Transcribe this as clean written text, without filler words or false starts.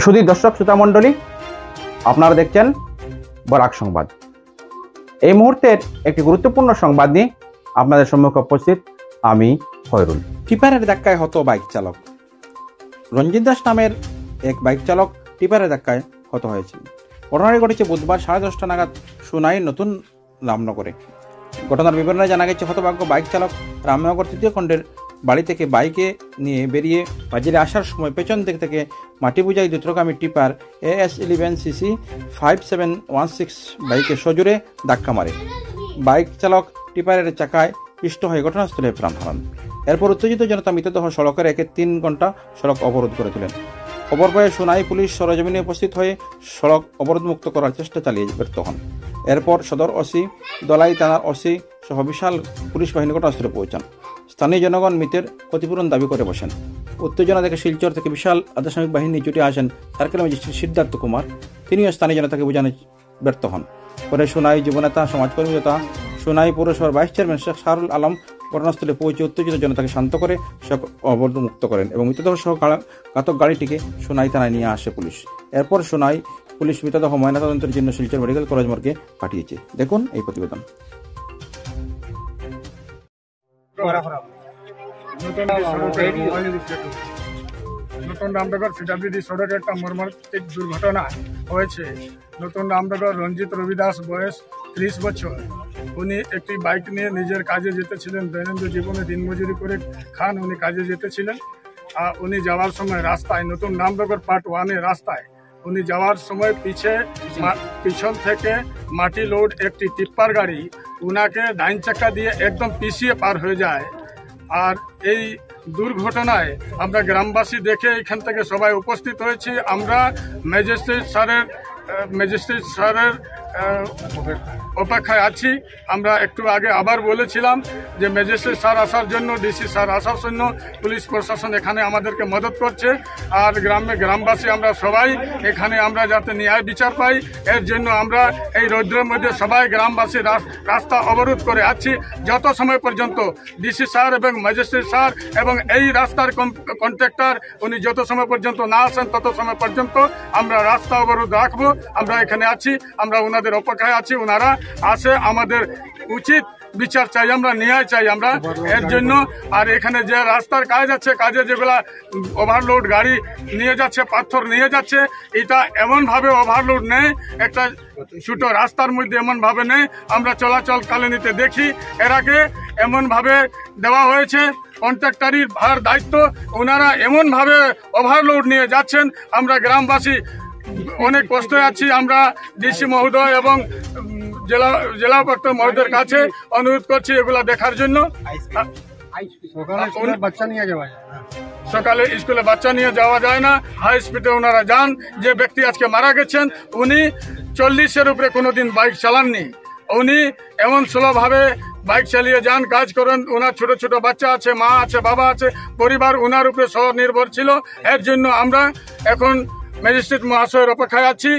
সুধী দর্শক শ্রোতা মণ্ডলী, আপনারা দেখছেন বরাক সংবাদ। এই মুহূর্তের একটি গুরুত্বপূর্ণ সংবাদ নিয়ে আপনাদের সম্মুখে উপস্থিত আমি খয়রুল। টিপারের ধাক্কায় হত বাইক চালক। রঞ্জিত দাস নামের এক বাইক চালক টিপারের ধাক্কায় হত হয়েছিল। ঘটনাটি ঘটেছে বুধবার 10:30 নাগাদ সোনাই নতুন রামনগরে। ঘটনার বিবরণে জানা গেছে, হতভাগ্য বাইক চালক রামনগর তৃতীয় খণ্ডের বাড়ি থেকে বাইকে নিয়ে বেরিয়ে বাজারে আসার সময় পেছন দিক থেকে মাটি বোঝাই দ্রুতগামী টিপার AS11CC 5716 বাইকে সজোরে ধাক্কা মারে। বাইক চালক টিপারের চাকায় পিষ্ট হয়ে ঘটনাস্থলে প্রাণ হারান। এরপর উত্তেজিত জনতা মৃতদেহ সড়কে রেখে 3 ঘন্টা সড়ক অবরোধ করে তোলেন। খবর পেয়ে সোনাই পুলিশ সরেজমিনে উপস্থিত হয়ে সড়ক অবরোধমুক্ত করার চেষ্টা চালিয়ে ব্যর্থ হন। এরপর সদর ওসি, দলাই থানার ওসি সহ বিশাল পুলিশ বাহিনী ঘটনাস্থলে পৌঁছান। স্থানীয় জনগণ মৃতের ক্ষতিপূরণ দাবি করে বসেন। উত্তেজনা দেখে শিলচর থেকে বিশাল আধাসামিক বাহিনী ছুটে আসেন সার্কেল ম্যাজিস্ট্রেট সিদ্ধার্থ কুমার। তিনিও স্থানীয় জনতাকে বোঝানো ব্যর্থ হন। পরে সোনাই যুবনেতা, সমাজকর্মী তথা সোনাই পৌরসভার ভাইস চেয়ারম্যান শেখ শাহরুল আলম ঘটনাস্থলে পৌঁছে উত্তেজিত জনতাকে শান্ত করে অবরোধ মুক্ত করেন এবং মৃতদেহ সহ ঘাতক গাড়িটিকে সোনাই থানায় নিয়ে আসে পুলিশ। এরপর সোনাই পুলিশ মৃতদেহ ময়নাতদন্তের জন্য শিলচর মেডিকেল কলেজ মর্গে পাঠিয়েছে। দেখুন এই প্রতিবেদন। নতুন রামনগর সিডাব্লিউডি সড়কে একটা মর্মান্তিক দুর্ঘটনা হয়েছে। নতুন রামনগর রঞ্জিত রবিদাস, বয়স 30 বছর। উনি একটি বাইক নিয়ে নিজের কাজে যেতেছিলেন। দৈনন্দিন জীবনে দিনমজুরি করে খান। উনি কাজে যেতেছিলেন। উনি যাওয়ার সময় রাস্তায়, নতুন রামনগর পার্ট 1 রাস্তায় উনি যাওয়ার সময় পিছন থেকে মাটি লোড একটি টিপ্পার গাড়ি উনাকে ডাইন চাকা দিয়ে একদম পিছিয়ে পার হয়ে যায়। আর এই দুর্ঘটনায় আমরা গ্রামবাসী দেখে এখান থেকে সবাই উপস্থিত হয়েছি। আমরা ম্যাজিস্ট্রেট স্যারের অপেক্ষায় আছি। আমরা একটু আগে আবার বলেছিলাম যে ম্যাজিস্ট্রেট স্যার আসার জন্য, ডিসি স্যার আসার জন্য পুলিশ প্রশাসন এখানে আমাদেরকে মদত করছে। আর গ্রামবাসী আমরা সবাই এখানে আমরা যাতে ন্যায় বিচার পাই, এর জন্য আমরা এই রৌদ্রের মধ্যে সবাই গ্রামবাসী রাস্তা অবরোধ করে আছি যত সময় পর্যন্ত ডিসি স্যার এবং ম্যাজিস্ট্রেট স্যার এবং এই রাস্তার কন্ট্রাক্টর উনি যত সময় পর্যন্ত না আসেন তত সময় পর্যন্ত আমরা রাস্তা অবরোধ রাখবো। আমরা এখানে আছি, আমরা ওনাদের অপেক্ষায় আছি। ওনারা আসে, আমাদের উচিত বিচার চাই, আমরা ন্যায় চাই আমরা এর জন্য। আর এখানে যে রাস্তার কাজ আছে, কাজে যেগুলা ওভারলোড গাড়ি নিয়ে যাচ্ছে, পাথর নিয়ে যাচ্ছে, এটা এমনভাবে ওভারলোড নেই, একটা ছোট রাস্তার মধ্যে এমনভাবে নেই। আমরা চলাচলকালীনতে দেখি এর আগে এমনভাবে দেওয়া হয়েছে। কন্ট্রাক্টরির ভার দায়িত্ব, ওনারা এমনভাবে ওভারলোড নিয়ে যাচ্ছেন। আমরা গ্রামবাসী অনেক কষ্টে আছি। আমরা ডিসি মহোদয় এবং জেলা উপায়ুক্ত মহোদয়ের কাছে অনুরোধ করছি এগুলা দেখার জন্য। সকালে স্কুলে বাচ্চা নিয়ে যাওয়া যায় না, হাই স্পিডে ওনারা যান। যে ব্যক্তি আজকে মারা গেছেন উনি 40-এর উপরে কোনোদিন বাইক চালাননি। উনি এমন স্লোভাবে বাইক চালিয়ে যান, কাজ করেন। ওনার ছোট ছোট বাচ্চা আছে, মা আছে, বাবা আছে, পরিবার ওনার উপরে স্বনির্ভর ছিল। এর জন্য আমরা এখন ম্যাজিস্ট্রেট মহাশয়ের অপেক্ষায় আছি।